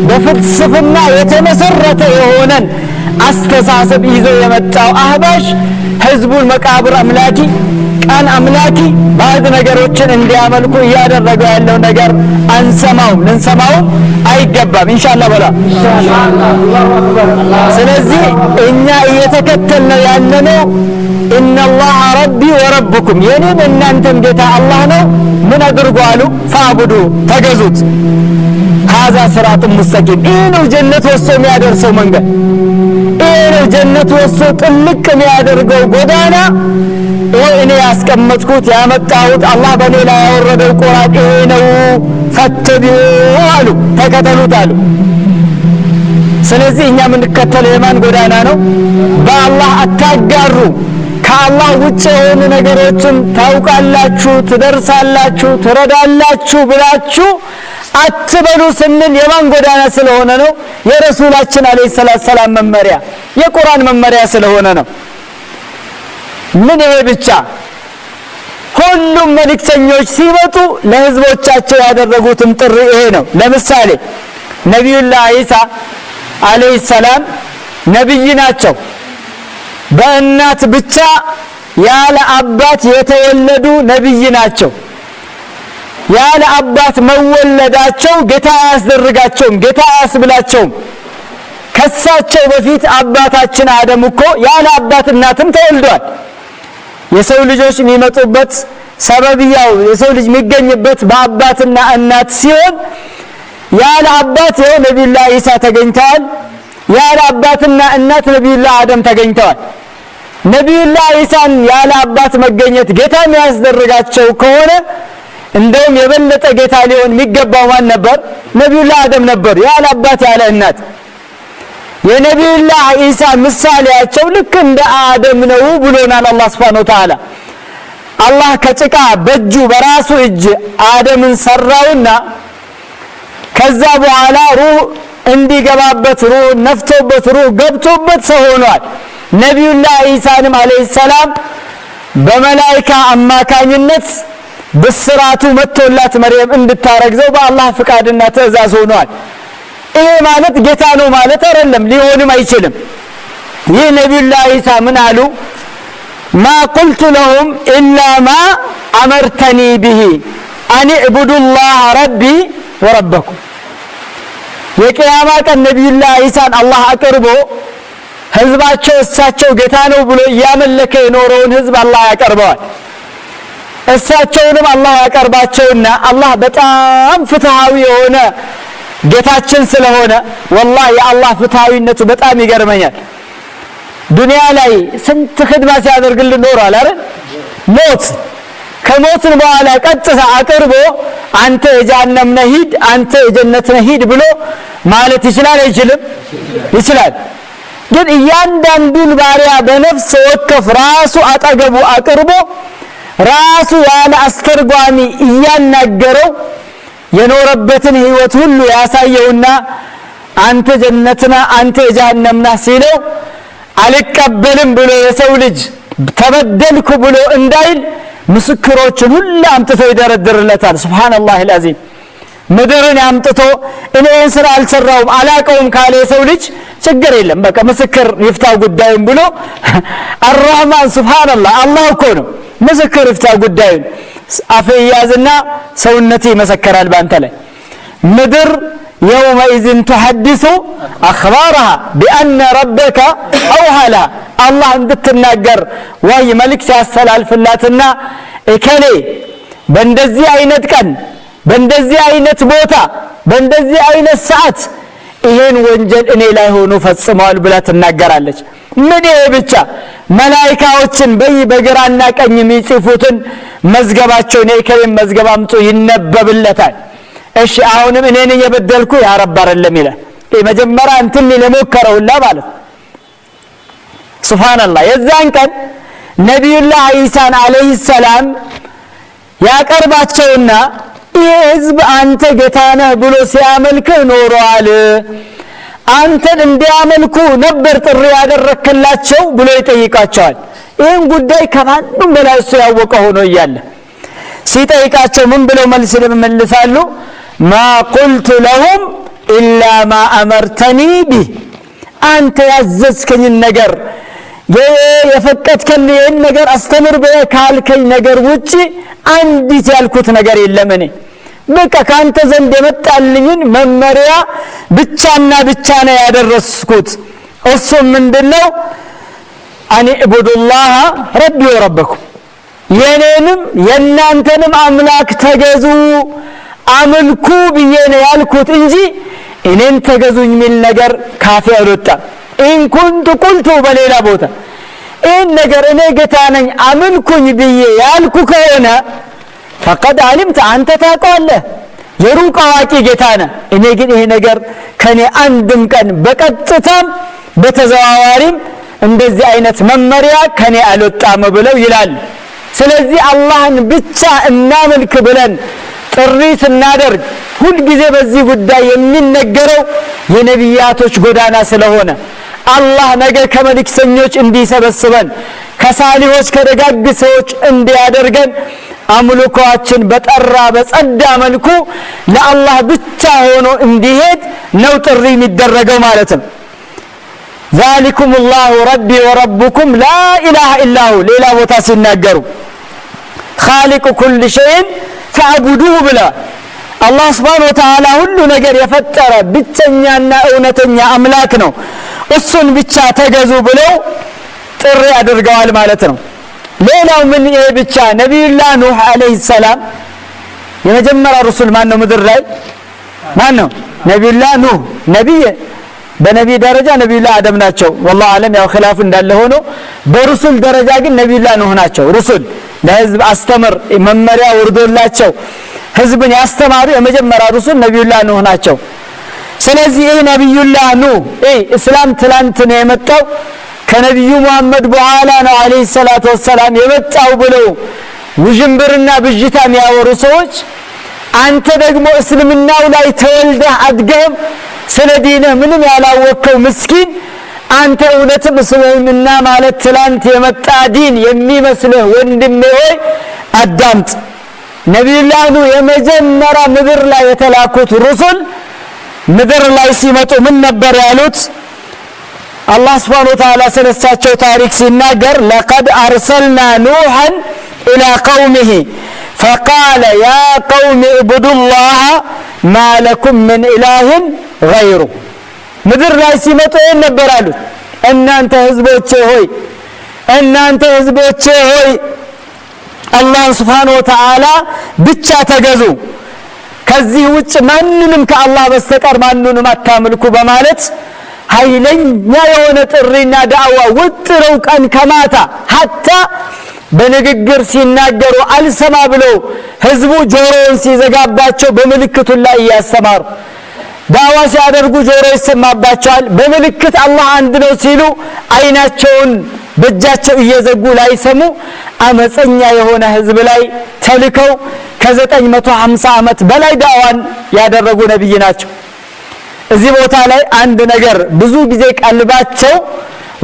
በፍልስፍና የተመሰረተ የሆነን አስተሳሰብ ይዞ የመጣው አህባሽ ህዝቡን መቃብር አምላኪ ቀን አምላኪ ባዕድ ነገሮችን እንዲያመልኩ እያደረገው ያለው ነገር አንሰማውም፣ ልንሰማውም አይገባም። ኢንሻአላህ በላ ስለዚህ እኛ እየተከተልነው ያለነው ኢነላህ ረቢ ወረብኩም የኔም እናንተም ጌታ አላህ ነው። ምን አድርጉ አሉ? ፈአቡዱ ተገዙት። ሀዛ ሲራጡ ሙስተቂም ይህ ነው ጀነት ወስዶ የሚያደርሰው መንገድ፣ ይህ ነው ጀነት ወስዶ ጥልቅ የሚያደርገው ጎዳና። እኔ ያስቀመጥኩት ያመጣሁት አላህ በኔ ላይ ያወረደው ቁርአን ይሄ ነው፣ ፈትቢዑ አሉ፣ ተከተሉት አሉ። ስለዚህ እኛ የምንከተለው የማን ጎዳና ነው? በአላህ አታጋሩ፣ ከአላህ ውጭ የሆኑ ነገሮችን ታውቃላችሁ፣ ትደርሳላችሁ፣ ትረዳላችሁ ብላችሁ አትበሉ ስንል የማን ጎዳና ስለሆነ ነው? የረሱላችን አለይሂ ሰላም መመሪያ የቁርአን መመሪያ ስለሆነ ነው። ምን ይሄ ብቻ? ሁሉም መልእክተኞች ሲመጡ ለህዝቦቻቸው ያደረጉትም ጥሪ ይሄ ነው። ለምሳሌ ነቢዩላህ ኢሳ አለይሂ ሰላም ነብይ ናቸው። በእናት ብቻ ያለ አባት የተወለዱ ነብይ ናቸው። ያለ አባት መወለዳቸው ጌታ አያስደርጋቸውም፣ ጌታ አያስብላቸውም። ከሳቸው በፊት አባታችን አደም እኮ ያለ አባት እናትም ተወልዷል። የሰው ልጆች የሚመጡበት ሰበብያው የሰው ልጅ የሚገኝበት በአባትና እናት ሲሆን ያለ አባት ይኸው ነቢዩላህ ኢሳ ተገኝተዋል። ያለ አባትና እናት ነቢዩላህ አደም ተገኝተዋል። ነቢዩላህ ኢሳን ያለ አባት መገኘት ጌታ የሚያስደርጋቸው ከሆነ እንደውም የበለጠ ጌታ ሊሆን የሚገባው ማን ነበር? ነቢዩላህ አደም ነበር፣ ያለ አባት ያለ እናት። የነቢዩላህ ኢሳ ምሳሌያቸው ልክ እንደ አደም ነው ብሎናል አላህ Subhanahu Wa Ta'ala። አላህ ከጭቃ በእጁ በራሱ እጅ አደምን ሰራውና ከዛ በኋላ ሩህ እንዲገባበት ሩህ ነፍቶበት ሩህ ገብቶበት ሰው ሆኗል። ነቢዩላህ ኢሳንም አለይሂ ሰላም በመላእክት አማካኝነት ብስራቱ መጥቶላት መርየም እንድታረግዘው በአላህ ፍቃድና ትእዛዝ ሆኗል። ይሄ ማለት ጌታ ነው ማለት አይደለም፣ ሊሆንም አይችልም። ይህ ነቢዩላህ ኢሳ ምን አሉ? ማ ቁልቱ ለሁም ኢላ ማ አመርተኒ ቢሂ አን ዕቡዱላህ ረቢ ወረበኩም። የቂያማ ቀን ነቢዩላህ ኢሳን አላህ አቅርቦ ህዝባቸው እሳቸው ጌታ ነው ብሎ እያመለከ የኖረውን ህዝብ አላህ ያቀርበዋል። እሳቸውንም አላህ ያቀርባቸውና አላህ በጣም ፍትሃዊ የሆነ ጌታችን ስለሆነ ወላሂ የአላህ ፍትሃዊነቱ በጣም ይገርመኛል። ዱንያ ላይ ስንት ኽድማ ሲያደርግልን ኖሯል አይደል? ሞት ከሞትን በኋላ ቀጥታ አቅርቦ አንተ የጀሃነም ነህ ሂድ፣ አንተ የጀነት ነህ ሂድ ብሎ ማለት ይችላል አይችልም? ይችላል። ግን እያንዳንዱን ባሪያ በነፍስ ወከፍ ራሱ አጠገቡ አቅርቦ ራሱ ያለ አስተርጓሚ እያናገረው የኖረበትን ህይወት ሁሉ ያሳየውና አንተ ጀነትና አንተ የጀሃነም ነህ ሲለው አልቀበልም ብሎ የሰው ልጅ ተበደልኩ ብሎ እንዳይል ምስክሮችን ሁሉ አምጥቶ ይደረድርለታል። ሱብሃንአላህ አልዓዚም። ምድርን አምጥቶ እኔን ስራ አልሰራውም አላቀውም ካለ የሰው ልጅ ችግር የለም በቃ ምስክር ይፍታው ጉዳዩን ብሎ አርራህማን ሱብሃንአላህ አላህ እኮ ነው ምስክር ይፍታው ጉዳዩን አፈያዝና ሰውነቴ ይመሰከራል ባንተ ላይ ምድር يومئذ تحدث أخبارها بأن ربك أوهلا الله እንድትናገር ወይ መልእክት ያስተላልፍላትና እከሌ በእንደዚህ አይነት ቀን በእንደዚህ አይነት ቦታ በእንደዚህ አይነት ሰዓት ይሄን ወንጀል እኔ ላይ ሆኖ ፈጽመዋል ብላ ትናገራለች ምን ብቻ መላእክቶችን በግራና ቀኝ የሚጽፉትን መዝገባቸውን የከለም መዝገብ አምጡ ይነበብለታል እሺ አሁንም እኔ ነኝ የበደልኩ ያ ረብ አይደለም ይላል መጀመሪያ እንትን ለሞከረውላ ማለት ሱብሃንአላህ የዛን ቀን ነብዩላህ ኢሳን አለይሂ ሰላም ያቀርባቸውና ህዝብ አንተ ጌታ ነህ ብሎ ሲያመልክ ኖሯል አንተን እንዲያመልኩ ነበር ጥሪ ያደረክላቸው ብሎ ይጠይቃቸዋል ይሄን ጉዳይ ከማንም በላይ እሱ ያወቀ ሆኖ ይያለ ሲጠይቃቸው ምን ብለው መልስ ይመልሳሉ ما قلت لهم إلا ما أمرتني به أنت ያዘዝከኝ ነገር የፈቀድከኝ ነገር አስተምር በካልከኝ ነገር ውጪ አንዲት ያልኩት ነገር የለም እኔ በቃ ካንተ ዘንድ የመጣልኝን መመሪያ ብቻና ብቻ ነው ያደረስኩት እሱ ምንድነው አኒ እቡዱላህ ረቢ ወረበኩም የኔንም የናንተንም አምላክ ተገዙ አምልኩ ብዬ ነው ያልኩት እንጂ እኔን ተገዙኝ ሚል ነገር ካፊ አልወጣም ኢን ኩንቱ ቁልቱ በሌላ ቦታ ይህን ነገር እኔ ጌታ ነኝ አምልኩኝ ብዬ ያልኩ ከሆነ ፈቀድ አሊምተ አንተ ታውቃለህ የሩቅ አዋቂ ጌታ ነህ እኔ ግን ይሄ ነገር ከኔ አንድም ቀን በቀጥታም በተዘዋዋሪም እንደዚህ አይነት መመሪያ ከኔ አልወጣም ብለው ይላል ስለዚህ አላህን ብቻ እናመልክ ብለን ጥሪ ስናደርግ ሁሉ ጊዜ በዚህ ጉዳይ የሚነገረው የነቢያቶች ጎዳና ስለሆነ አላህ ነገ ከመልእክተኞች እንዲሰበስበን ከሳሊሆች ከደጋግ ሰዎች እንዲያደርገን አምልኮአችን በጠራ በጸዳ መልኩ ለአላህ ብቻ ሆኖ እንዲሄድ ነው ጥሪ የሚደረገው ማለት ነው ذلكم الله ربي وربكم لا اله الا هو ሌላ ቦታ ሲናገሩ خالق كل شيء فاعبدوه بلا الله سبحانه وتعالى ሁሉ ነገር የፈጠረ ብቸኛና እውነተኛ አምላክ ነው እሱን ብቻ ተገዙ ብለው ጥሪ አድርገዋል ማለት ነው ሌላው ምን ይሄ ብቻ ነብዩላህ ኑህ አለይሂ ሰላም የመጀመሪያ ረሱል ማን ነው ምድር ላይ ማን ነው ነብዩላህ ኑህ ነብይ በነብይ ደረጃ ነብዩላህ አደም ናቸው والله አለም ያው ኺላፍ እንዳለ ሆኖ በሩሱል ደረጃ ግን ነብዩላህ ኑህ ናቸው ሩሱል ለህዝብ አስተምር መመሪያ ወርዶላቸው ህዝብን ያስተማሩ የመጀመሪያ ረሱል ነብዩላህ ኑህ ናቸው ስለዚህ ይሄ ነብዩላህ ኑህ እስላም ትላንት ነው የመጣው ከነብዩ መሐመድ በኋላ ነው አለይሂ ሰላቱ ወሰለም የመጣው ብለው ውጅንብርና ብጅታ የሚያወሩ ሰዎች አንተ ደግሞ እስልምናው ላይ ተወልደህ አድገህ ስለ ዲንህ ምንም ያላወቀው ምስኪን አንተ እውነትም እስልምና ማለት ትላንት የመጣ ዲን የሚመስልህ ወንድሜ ሆይ አዳምጥ ነብዩላህ ኑህ የመጀመሪያ ምድር ላይ የተላኩት ረሱል ምድር ላይ ሲመጡ ምን ነበር ያሉት الله سبحانه وتعالى سنساتشو تاريخ سيناجر لقد أرسلنا نوحا إلى قومه فقال يا قوم اعبدوا الله ما لكم من إله غيره مدر رايسي متوين نبرالو أن أنت هزبوتشي هوي الله سبحانه وتعالى بيتشا تجزو كذي وچ ማንንም ከአላህ በስተቀር ማንንም አታምልኩ በማለት ኃይለኛ የሆነ ጥሪና ዳዕዋ ወጥረው ቀን ከማታ hatta በንግግር ሲናገሩ አልሰማ ብለው ህዝቡ ጆሮውን ሲዘጋባቸው በመልእክቱ ላይ ያስተማሩ ዳዕዋ ሲያደርጉ ጆሮ ይሰማባቸዋል በመልእክት አላህ አንድ ነው ሲሉ አይናቸውን በእጃቸው እየዘጉ ላይ ሰሙ አመፀኛ የሆነ ህዝብ ላይ ተልከው ከ950 ዓመት በላይ ዳዕዋን ያደረጉ ነብይ ናቸው እዚህ ቦታ ላይ አንድ ነገር ብዙ ጊዜ ቀልባቸው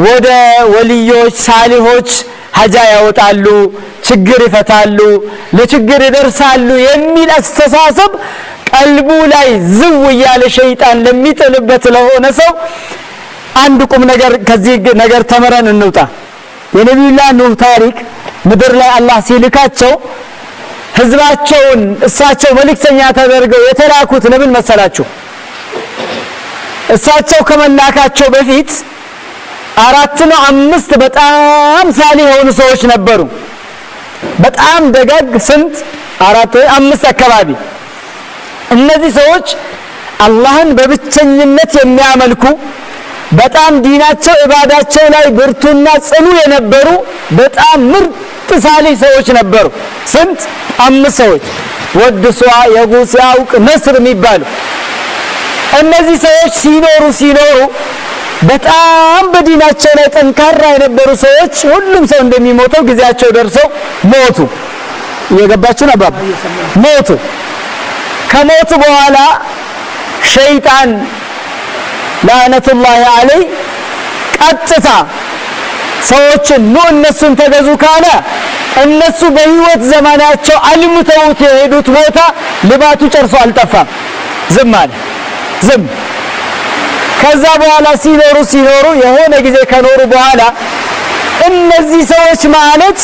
ወደ ወልዮች ሳሊሆች ሀጃ ያወጣሉ ችግር ይፈታሉ ለችግር ይደርሳሉ የሚል አስተሳሰብ ቀልቡ ላይ ዝው ያለ ሸይጣን ለሚጥልበት ለሆነ ሰው አንድ ቁም ነገር ከዚህ ነገር ተመረን እንውጣ። የነቢዩላህ ኑህ ታሪክ ምድር ላይ አላህ ሲልካቸው ህዝባቸውን እሳቸው መልእክተኛ ተደርገው የተላኩት ለምን መሰላችሁ? እሳቸው ከመላካቸው በፊት 4 ነው 5 በጣም ሳሊህ የሆኑ ሰዎች ነበሩ። በጣም ደጋግ ስንት 4 ወይ 5 አካባቢ። እነዚህ ሰዎች አላህን በብቸኝነት የሚያመልኩ በጣም ዲናቸው ኢባዳቸው ላይ ብርቱና ጽኑ የነበሩ በጣም ምርጥ ሳሊህ ሰዎች ነበሩ። ስንት 5 ሰዎች ወድ፣ ሱዓ፣ የጉስ፣ ያውቅ፣ ነስር የሚባሉ እነዚህ ሰዎች ሲኖሩ በጣም በዲናቸው ላይ ጠንካራ የነበሩ ሰዎች ሁሉም ሰው እንደሚሞተው ጊዜያቸው ደርሰው ሞቱ። እየገባችሁ ነው? ሞቱ። ከሞቱ በኋላ ሸይጣን ላዕነቱላሂ ዐለይህ ቀጥታ ሰዎችን እነሱን ተገዙ ካለ እነሱ በህይወት ዘመናቸው አልምተውት የሄዱት ቦታ ልማቱ ጨርሶ አልጠፋም። ዝም አለ። ዝም። ከዛ በኋላ ሲኖሩ የሆነ ጊዜ ከኖሩ በኋላ እነዚህ ሰዎች ማለት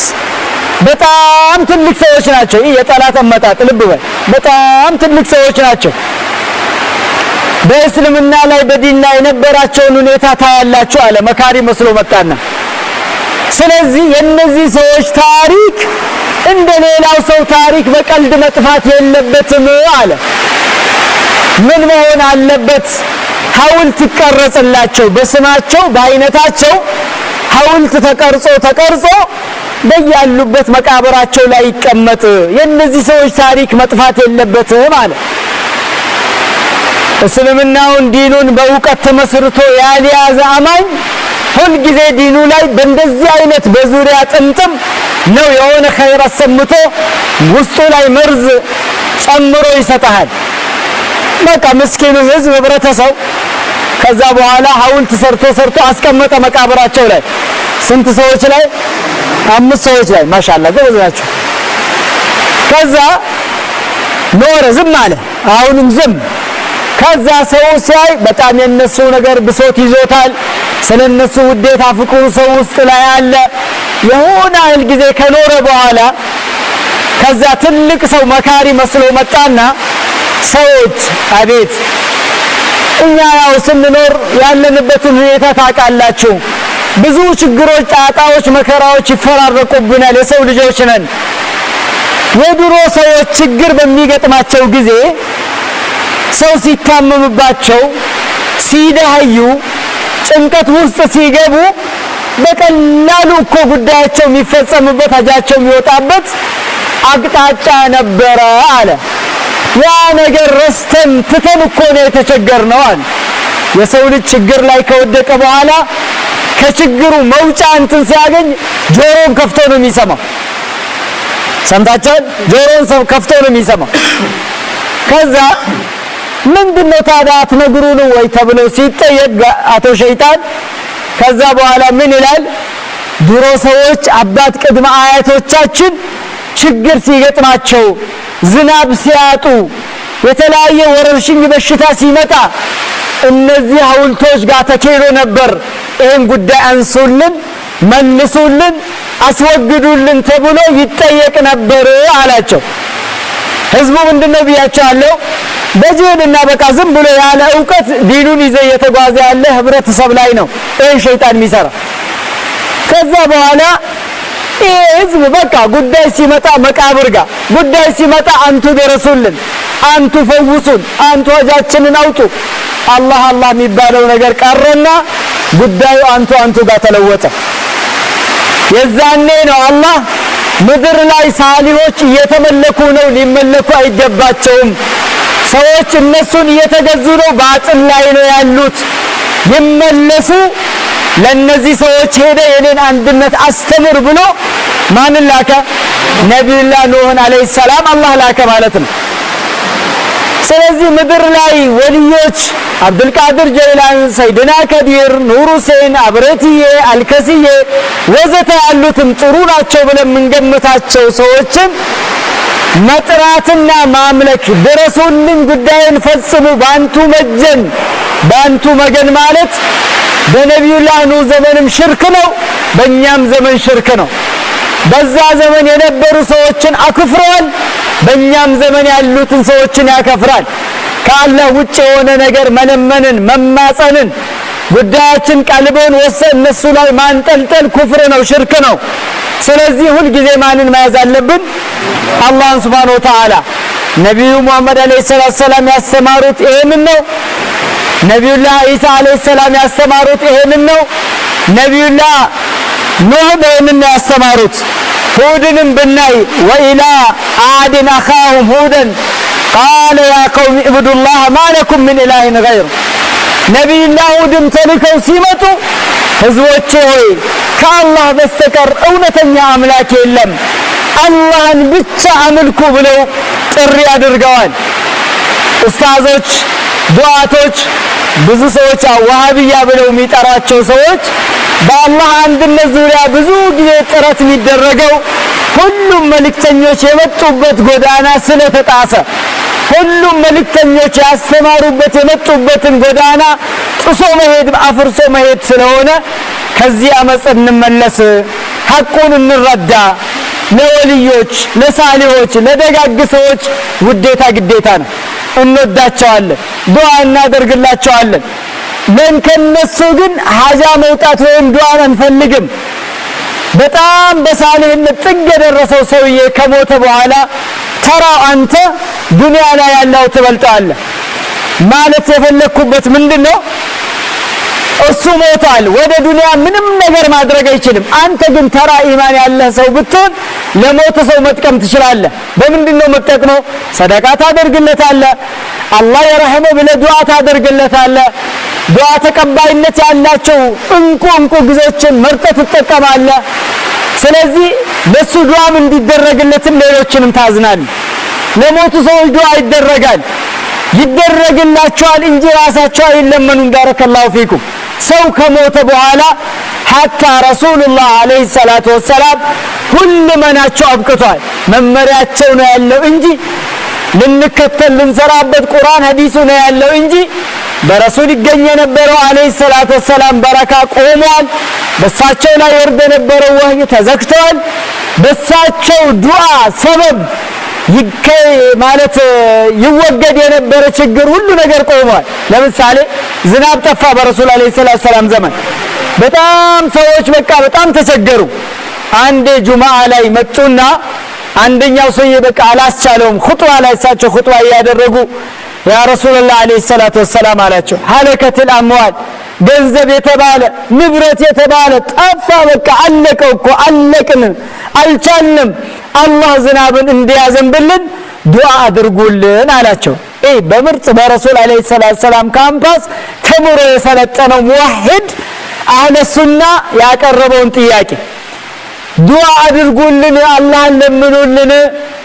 በጣም ትልቅ ሰዎች ናቸው። ይህ የጠላት አመጣጥ ልብ በል። በጣም ትልቅ ሰዎች ናቸው። በእስልምና ላይ በዲን ላይ የነበራቸውን ሁኔታ ታያላችሁ አለ። መካሪ መስሎ መጣና ስለዚህ የነዚህ ሰዎች ታሪክ እንደ ሌላው ሰው ታሪክ በቀልድ መጥፋት የለበትም አለ። ምን መሆን አለበት? ሐውልት ይቀረጽላቸው፣ በስማቸው በአይነታቸው ሐውልት ተቀርጾ በያሉበት መቃብራቸው ላይ ይቀመጥ። የነዚህ ሰዎች ታሪክ መጥፋት የለበትም አለ። እስልምናውን ዲኑን በእውቀት ተመስርቶ ያልያዘ አማኝ ሁል ጊዜ ዲኑ ላይ በእንደዚህ አይነት በዙሪያ ጥምጥም ነው የሆነ ኸይር አሰምቶ ውስጡ ላይ መርዝ ጨምሮ ይሰጣል። በቃ ምስኪኑ ህዝብ ህብረተሰብ ከዛ በኋላ ሐውልት ሰርቶ አስቀመጠ መቃብራቸው ላይ። ስንት ሰዎች ላይ? 5 ሰዎች ላይ። ማሻአላህ ጎበዝ ናቸው። ከዛ ኖረ፣ ዝም አለ። አሁንም ዝም። ከዛ ሰው ሲያይ በጣም የነሱ ነገር ብሶት ይዞታል። ስለነሱ ውዴታ ፍቅሩ ሰው ውስጥ ላይ አለ። የሆነ አይል ጊዜ ከኖረ በኋላ ከዛ ትልቅ ሰው መካሪ መስሎ መጣና ሰዎች አቤት እኛ ያው ስንኖር ያለንበትን ሁኔታ ታውቃላችሁ። ብዙ ችግሮች፣ ጣጣዎች፣ መከራዎች ይፈራረቁብናል። የሰው ልጆች ነን። የድሮ ሰዎች ችግር በሚገጥማቸው ጊዜ ሰው ሲታመምባቸው፣ ሲደህዩ፣ ጭንቀት ውስጥ ሲገቡ በቀላሉ እኮ ጉዳያቸው የሚፈጸምበት አጃቸው የሚወጣበት አቅጣጫ ነበረ አለ። ያ ነገር ረስተን ትተን እኮ ነው የተቸገርነው አለ። የሰው ልጅ ችግር ላይ ከወደቀ በኋላ ከችግሩ መውጫ እንትን ሲያገኝ ጆሮን ከፍቶ ነው የሚሰማው። ሰምታችኋል? ጆሮን ከፍቶ ነው የሚሰማው። ከዛ ምንድነው ታዲያ አትነግሩን ወይ ተብሎ ሲጠየቅ አቶ ሸይጣን ከዛ በኋላ ምን ይላል? ድሮ ሰዎች አባት ቅድመ አያቶቻችን ችግር ሲገጥማቸው፣ ዝናብ ሲያጡ፣ የተለያየ ወረርሽኝ በሽታ ሲመጣ እነዚህ ሐውልቶች ጋር ተኬዶ ነበር ይህን ጉዳይ አንሱልን፣ መልሱልን፣ አስወግዱልን ተብሎ ይጠየቅ ነበር አላቸው። ህዝቡ ምንድነው ብያቸዋለሁ? በጅህልና በቃ ዝም ብሎ ያለ ዕውቀት ዲኑን ይዘ የተጓዘ ያለ ህብረተሰብ ላይ ነው ይህ ሸይጣን የሚሰራ። ከዛ በኋላ ይህ ህዝብ በቃ ጉዳይ ሲመጣ መቃብር ጋር፣ ጉዳይ ሲመጣ አንቱ ደረሱልን፣ አንቱ ፈውሱን፣ አንቱ ሀጃችንን አውጡ፣ አላህ የሚባለው ነገር ቀረና ጉዳዩ አንቱ ጋር ተለወጠ። የዛኔ ነው አላህ ምድር ላይ ሳሊሆች እየተመለኩ ነው፣ ሊመለኩ አይገባቸውም። ሰዎች እነሱን እየተገዙ ነው፣ ባጥል ላይ ነው ያሉት። ይመለሱ፣ ለነዚህ ሰዎች ሄደ የኔን አንድነት አስተምር ብሎ ማንን ላከ? ነቢዩላህ ኑህን አለይሂ ሰላም አላህ ላከ ማለት ነው። ስለዚህ ምድር ላይ ወልዮች አብዱልቃድር ጀይላን፣ ሰይድና ከዲር፣ ኑር ሁሴን፣ አብረትዬ፣ አልከስዬ ወዘተ ያሉትም ጥሩ ናቸው ብለን የምንገምታቸው ሰዎችን መጥራትና ማምለክ፣ ድረሱልን፣ ጉዳይን ፈጽሙ፣ ባንቱ መጀን ባንቱ መገን ማለት በነቢዩላህ ኑህ ዘመንም ሽርክ ነው፣ በእኛም ዘመን ሽርክ ነው። በዛ ዘመን የነበሩ ሰዎችን አክፍሯል፣ በእኛም ዘመን ያሉትን ሰዎችን ያከፍራል። ከአላህ ውጭ የሆነ ነገር መለመንን መማጸንን ጉዳያችን ቀልብን ወሰን እነሱ ላይ ማንጠልጠል ኩፍር ነው፣ ሽርክ ነው። ስለዚህ ሁልጊዜ ማንን መያዝ አለብን? አላህን ሱብሓነሁ ወተዓላ። ነቢዩ ሙሐመድ አለይሂ ሰላም ያስተማሩት ይሄንን ነው። ነቢዩላህ ኢሳ አለይሂ ሰላም ያስተማሩት ይሄንን ነው። ነቢዩላህ ኑህም ይሄንን ነው ያስተማሩት። ሁድንም ብናይ ወኢላ አድን አኻሁም ሁደን ቃለ ያ ቀውሚ እዕቡዱላህ ማ ለኩም ሚን ኢላሂን ገይሩ። ነቢዩላህ ሁድም ተልከው ሲመጡ ህዝቦቼ ሆይ ከአላህ በስተቀር እውነተኛ አምላክ የለም፣ አላህን ብቻ አምልኩ ብለው ጥሪ አድርገዋል። ኡስታዞች፣ ዱዓቶች፣ ብዙ ሰዎች ዋሃብያ ብለው የሚጠራቸው ሰዎች በአላህ አንድነት ዙሪያ ብዙ ጊዜ ጥረት የሚደረገው ሁሉም መልእክተኞች የመጡበት ጎዳና ስለተጣሰ፣ ሁሉም መልእክተኞች ያስተማሩበት የመጡበትን ጎዳና ጥሶ መሄድ አፍርሶ መሄድ ስለሆነ ከዚህ አመጽ እንመለስ፣ ሐቁን እንረዳ። ለወልዮች፣ ለሳሊሆች፣ ለደጋግ ሰዎች ውዴታ ግዴታ ነው። እንወዳቸዋለን፣ ዱዓ እናደርግላቸዋለን። ከነሱ ግን ሀጃ መውጣት ወይም ዱዓን አንፈልግም። በጣም በሳሊህነት ጥግ የደረሰው ሰውዬ ከሞተ በኋላ ተራው አንተ ዱንያ ላይ ያለው ትበልጣለህ ማለት የፈለኩበት ምንድነው? እሱ ሞቷል፣ ወደ ዱንያ ምንም ነገር ማድረግ አይችልም። አንተ ግን ተራ ኢማን ያለህ ሰው ብትሆን ለሞተ ሰው መጥቀም ትችላለህ። በምንድነው መጥቀመው? ሰደቃ ታደርግለታለህ፣ አላህ የረህመው ብለህ ዱዓ ታደርግለታለህ። ዱዓ ተቀባይነት ያላቸው እንቁ ጊዜዎችን መርጠህ ትጠቀማለህ። ስለዚህ ለሱ ዱዓም እንዲደረግለትም ሌሎችንም ታዝናል። ለሞቱ ሰዎች ዱዓ ይደረግላቸዋል እንጂ ራሳቸው አይለመኑም። ባረከላሁ ፊኩም። ሰው ከሞተ በኋላ ሐታ ረሱሉላህ አለይሂ ሰላቱ ወሰላም ሁሉመናቸው አብቅቷል። መመሪያቸው ነው ያለው እንጂ ልንከተል ልንሰራበት ቁርአን ሐዲሱ ነው ያለው እንጂ በረሱል ይገኝ የነበረው አለይሂ ሰላቱ ወሰላም በረካ ቆሟል። በሳቸው ላይ ወርደ የነበረው ወህይ ተዘግቷል። በሳቸው ዱዓ ሰበብ ማለት ይወገድ የነበረ ችግር ሁሉ ነገር ቆሟል። ለምሳሌ ዝናብ ጠፋ በረሱል አለይሂ ሰላቱ ወሰላም ዘመን። በጣም ሰዎች በጣም ተቸገሩ። አንዴ ጁማዓ ላይ መጡና አንደኛው ሰውዬ አላስቻለውም። ኹጥባ ላይ እሳቸው ኹጥባ ያደረጉ ያ ረሱላህ አለይሂ ሰላቱ ወሰላም አላቸው፣ ሀለከተል አምዋል ገንዘብ የተባለ ንብረት የተባለ ጠፋ። አለቀው እኮ አለቅን፣ አልቻልንም። አላህ ዝናብን እንዲያዘንብልን ዱዓ አድርጉልን አላቸው። በምርጥ በረሱል አለይሂ ሰላቱ ወሰላም ካምፓስ ተምሮ የሰለጠነው ሙወሂድ አህለ ሱና ያቀረበውን ጥያቄ ዱዓ አድርጉልን፣ አላህን ለምኑልን፣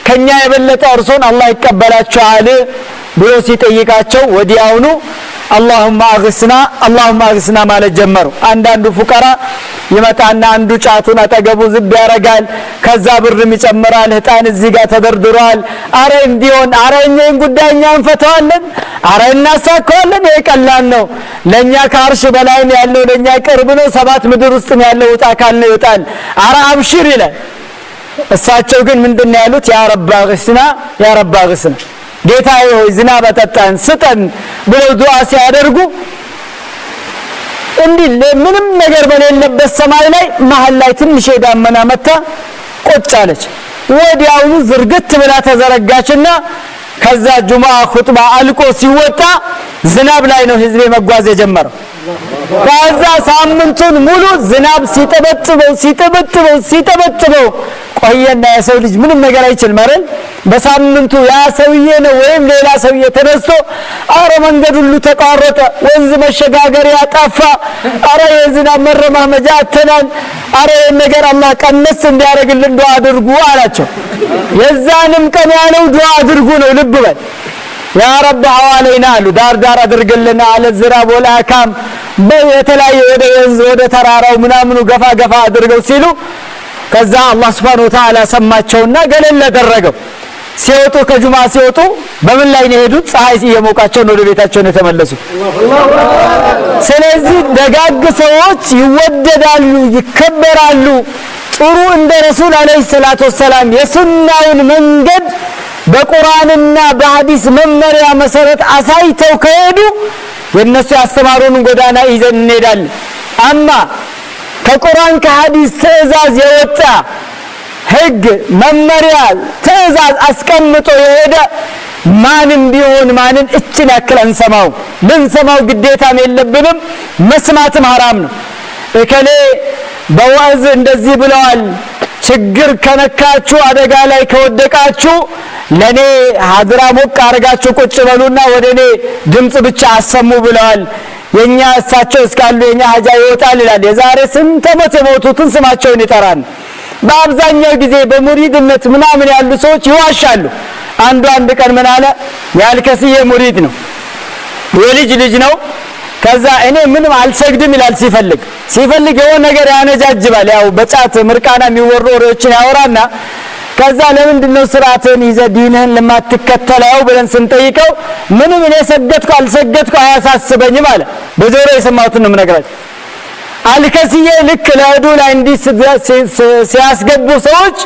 ከኛ የበለጠ እርሶን አላህ ይቀበላቸዋል ብሎ ሲጠይቃቸው ወዲያውኑ አላሁማ አግስና ማለት ጀመሩ። አንዳንዱ ፉቀራ ይመጣና አንዱ ጫቱን አጠገቡ ዝብ ያረጋል፣ ከዛ ብርም ይጨምራል፣ ህጣን እዚህ ጋር ተደርድሯል። አረ እንዲሆን፣ አረ እኛን ጉዳይኛ እንፈተዋለን፣ አረ እናሳካዋለን። ይሄ ቀላል ነው፣ ለኛ ከአርሽ በላይ ያለው ለኛ ቅርብ ነው፣ ሰባት ምድር ውስጥ ያለው ውጣ ካል ነው ይወጣል። አረ አብሽር ይላል። እሳቸው ግን ምንድነው ያሉት? ያ ረብ አግስና ጌታዬ ሆይ ዝናብ አጠጣን ስጠን ብለው ዱዓ ሲያደርጉ እንዲህ ምንም ነገር በሌለበት ሰማይ ላይ መሃል ላይ ትንሽ ዳመና መታ ቁጭ አለች። ወዲያውኑ ዝርግት ብላ ተዘረጋችና ከዛ ጁማዓ ኹጥባ አልቆ ሲወጣ ዝናብ ላይ ነው ህዝብ መጓዝ የጀመረው። ከዛ ሳምንቱን ሙሉ ዝናብ ሲጠበጥበው ቆየና የሰው ልጅ ምንም ነገር አይችልም አይደል? በሳምንቱ ያ ሰውዬ ነው ወይም ሌላ ሰውዬ ተነስቶ አረ መንገድ ሁሉ ተቋረጠ፣ ወንዝ መሸጋገሪያ ጠፋ፣ አረ የዝናብ መረማመጃ አተናል፣ አረ ነገር አላህ ቀነስ እንዲያደርግልን ዱዓ አድርጉ አላቸው። የዛንም ቀን ያለው ዱዓ አድርጉ ነው። ልብ በል ያ ረብ ሐዋለይና አሉ፣ ዳር አድርግልን አለ ዝናብ ወላካም በየተለያየ ወደ ወንዝ ወደ ተራራው ምናምኑ ገፋ አድርገው ሲሉ ከዛ አላህ Subhanahu Wa Ta'ala ሰማቸውና ገለል አደረገው። ሲወጡ ከጁማ ሲወጡ በምን ላይ ነው የሄዱት? ፀሐይ እየሞቃቸው ነው ወደ ቤታቸው ነው የተመለሱት። ስለዚህ ደጋግ ሰዎች ይወደዳሉ፣ ይከበራሉ። ጥሩ እንደ ረሱል አለይሂ ሰላቱ ወሰላም የሱናውን መንገድ በቁርአንና በሐዲስ መመሪያ መሰረት አሳይተው ከሄዱ የነሱ ያስተማሩን ጎዳና ይዘን እንሄዳለን። አማ ከቁርአን ከሐዲስ ትዕዛዝ የወጣ ህግ መመሪያ ትዕዛዝ አስቀምጦ የሄደ ማንም ቢሆን ማንን እችን ያክል አንሰማው። ልንሰማው ግዴታም የለብንም፣ መስማትም ሐራም ነው። እከሌ በዋዝ እንደዚህ ብለዋል፣ ችግር ከነካችሁ አደጋ ላይ ከወደቃችሁ ለኔ ሀድራ ሞቅ አርጋችሁ ቁጭ በሉና ወደኔ ድምጽ ብቻ አሰሙ ብለዋል። የኛ እሳቸው እስካሉ የኛ ሀጃ ይወጣል ይላል። የዛሬ ስንት ዓመት የሞቱትን ስማቸውን ይጠራል። በአብዛኛው ጊዜ በሙሪድነት ምናምን ያሉ ሰዎች ይዋሻሉ። አንድ ቀን ምን አለ? ያልከስዬ ሙሪድ ነው፣ የልጅ ልጅ ነው። ከዛ እኔ ምንም አልሰግድም ይላል። ሲፈልግ የሆነ ነገር ያነጃጅባል። ያው በጫት ምርቃና የሚወሩ ወሬዎችን ያወራና ከዛ ለምንድነው ስርዓትን ይዘህ ዲንህን ለማትከተለው ብለን ስንጠይቀው ምንም እኔ ሰገድኩ አልሰገድኩ አያሳስበኝም አለ። በጆሮ የሰማሁትን ነው የምነግራችሁ። አልከስዬ ልክ ለእዱ ላይ እንዲህ ሲያስገቡ ሰዎች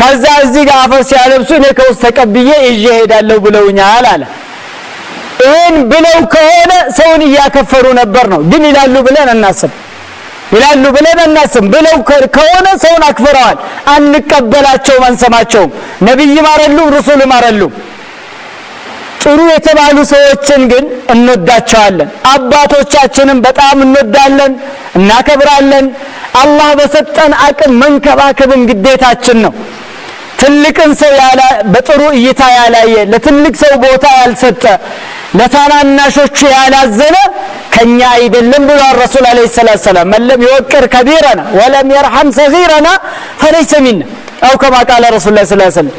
ከዛ እዚህ ጋር አፈር ሲያለብሱ እኔ ከውስጥ ተቀብዬ ይዤ ሄዳለሁ ብለውኛል አለ። ይሄን ብለው ከሆነ ሰውን እያከፈሩ ነበር ነው። ግን ይላሉ ብለን እናስብ ብለው ከሆነ ሰውን አክፈረዋል። አንቀበላቸውም፣ አንሰማቸውም። ነብይም አይደሉም፣ ረሱልም አይደሉም። ጥሩ የተባሉ ሰዎችን ግን እንወዳቸዋለን። አባቶቻችንን በጣም እንወዳለን፣ እናከብራለን። አላህ በሰጠን አቅም መንከባከብን ግዴታችን ነው። ትልቅን ሰው በጥሩ እይታ ያላየ፣ ለትልቅ ሰው ቦታ ያልሰጠ፣ ለታናናሾቹ ያላዘነ ከኛ አይደለም ብሏል ረሱል አለይሂ ሰላቱ ሰላም። መለም ይወቅር ከቢረና ወለም يرحم صغيرنا فليس منا او كما قال رسول الله صلى الله عليه وسلم